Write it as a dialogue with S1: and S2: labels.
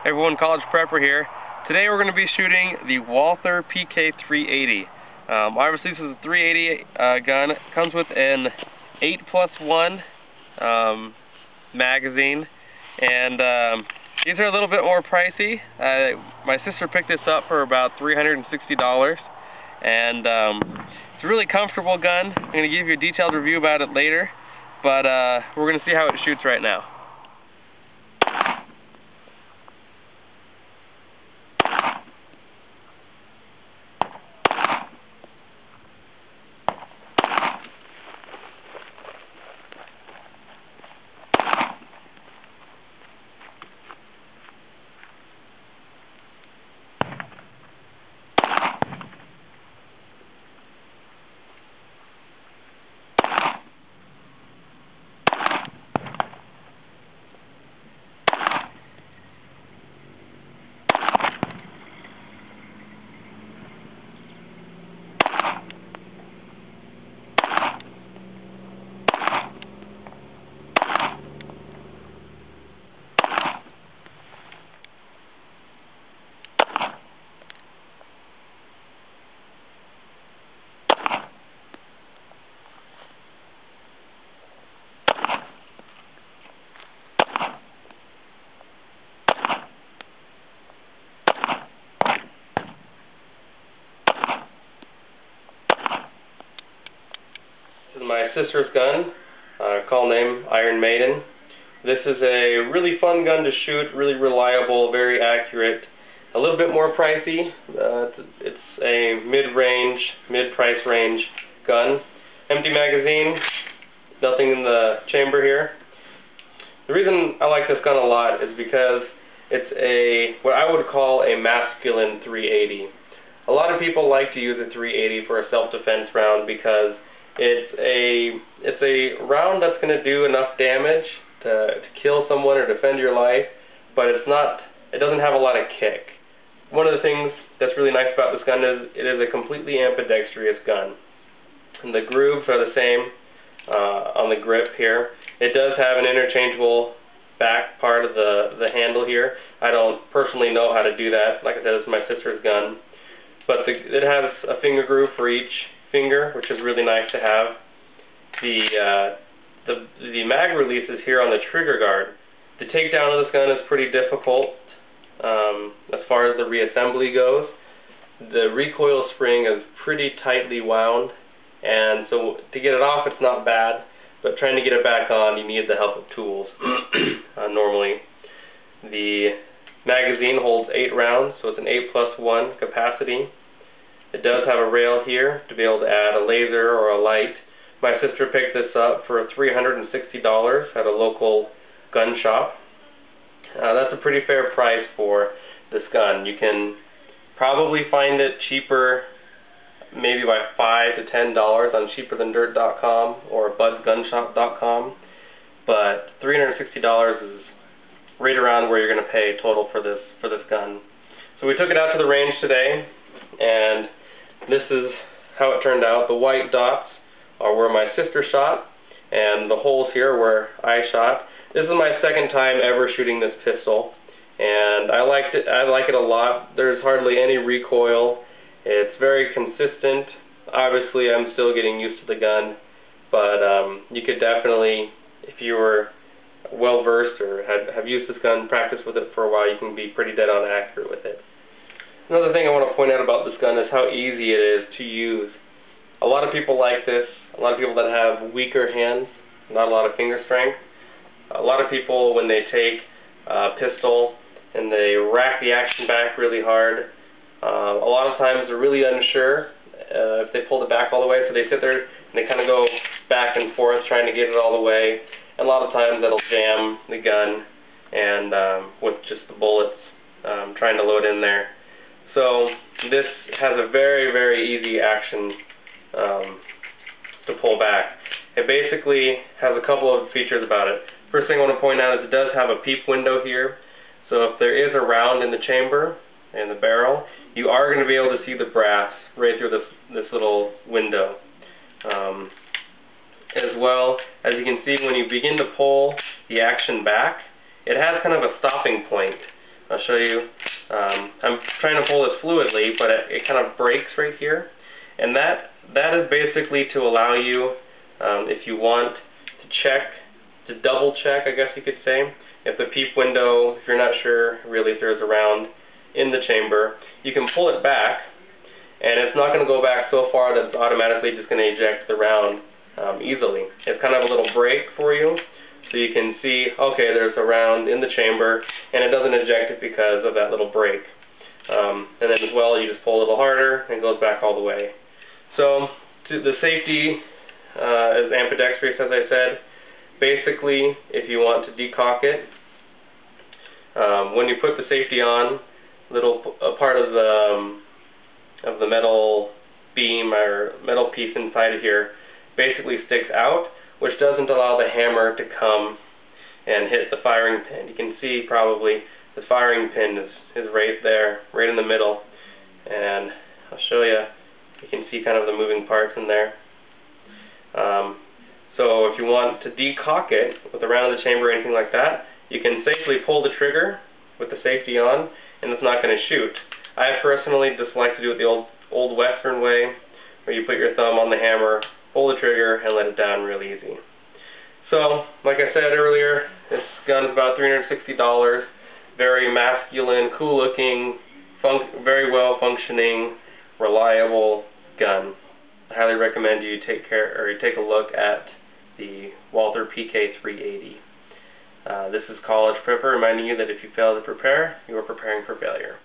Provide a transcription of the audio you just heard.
S1: Everyone, College Prepper here. Today we're going to be shooting the Walther PK380. Obviously this is a 380 gun. It comes with an 8+1 magazine, and these are a little bit more pricey. My sister picked this up for about $360, and it's a really comfortable gun. I'm going to give you a detailed review about it later, but we're going to see how it shoots right now. This is my sister's gun, call name Iron Maiden. This is a really fun gun to shoot, really reliable, very accurate, a little bit more pricey. It's a mid-range, mid-price range gun. Empty magazine, nothing in the chamber here. The reason I like this gun a lot is because it's what I would call a masculine 380. A lot of people like to use a 380 for a self-defense round because it's a round that's going to do enough damage to kill someone or defend your life, but it doesn't have a lot of kick. One of the things that's really nice about this gun is it is a completely ambidextrous gun. And the grooves are the same on the grip here. It does have an interchangeable back part of the handle here. I don't personally know how to do that. Like I said, it's my sister's gun. But it has a finger groove for each finger, which is really nice to have. The mag release is here on the trigger guard. The takedown of this gun is pretty difficult as far as the reassembly goes. The recoil spring is pretty tightly wound, and so to get it off it's not bad, but trying to get it back on you need the help of tools. Normally the magazine holds 8 rounds, so it's an 8+1 capacity. It does have a rail here to be able to add a laser or a light. My sister picked this up for $360 at a local gun shop. That's a pretty fair price for this gun. You can probably find it cheaper, maybe by $5 to $10 on cheaperthandirt.com or budsgunshop.com, but $360 is right around where you're going to pay total for this gun. So we took it out to the range today, and this is how it turned out. The white dots are where my sister shot, and the holes here are where I shot. This is my second time ever shooting this pistol, and I like it a lot. There's hardly any recoil. It's very consistent. Obviously, I'm still getting used to the gun, but you could definitely, if you were well versed or have used this gun, practice with it for a while, you can be pretty dead on accurate with it. Another thing I want to point out about this gun is how easy it is to use. A lot of people like this. A lot of people that have weaker hands, not a lot of finger strength. A lot of people, when they take a pistol and they rack the action back really hard, a lot of times they're really unsure if they pull it back all the way, so they sit there and they kind of go back and forth trying to get it all the way. And a lot of times that'll jam the gun, and with just the bullets trying to load in there. So this has a very, very easy action to pull back. It basically has a couple of features about it. First thing I want to point out is it does have a peep window here. So if there is a round in the chamber, in the barrel, you are going to be able to see the brass right through this little window. As well, as you can see, when you begin to pull the action back, it has kind of a stopping point, a show you. I'm trying to pull this fluidly, but it kind of breaks right here. And that is basically to allow you, if you want to check, to double check, I guess you could say, if the PEEP window, if you're not sure really if there's a round in the chamber, you can pull it back, and it's not going to go back so far that it's automatically just going to eject the round easily. It's kind of a little break for you, so you can see, okay, there's a round in the chamber, and it doesn't eject it because of that little break. And then as well, you just pull a little harder, and it goes back all the way. So, the safety is ambidextrous, as I said. Basically, if you want to decock it, when you put the safety on, a part of the metal beam or metal piece inside of here basically sticks out, which doesn't allow the hammer to come and hit the firing pin. You can see probably the firing pin is right there, right in the middle, and I'll show you. You can see kind of the moving parts in there. So if you want to decock it with a round of the chamber or anything like that, you can safely pull the trigger with the safety on, and it's not going to shoot. I personally just like to do it the old Western way, where you put your thumb on the hammer, pull the trigger, and let it down real easy. So, like I said earlier, this gun is about $360. Very masculine, cool-looking, very well-functioning, reliable gun. I highly recommend you take a look at the Walther PK380. This is College Prepper reminding you that if you fail to prepare, you are preparing for failure.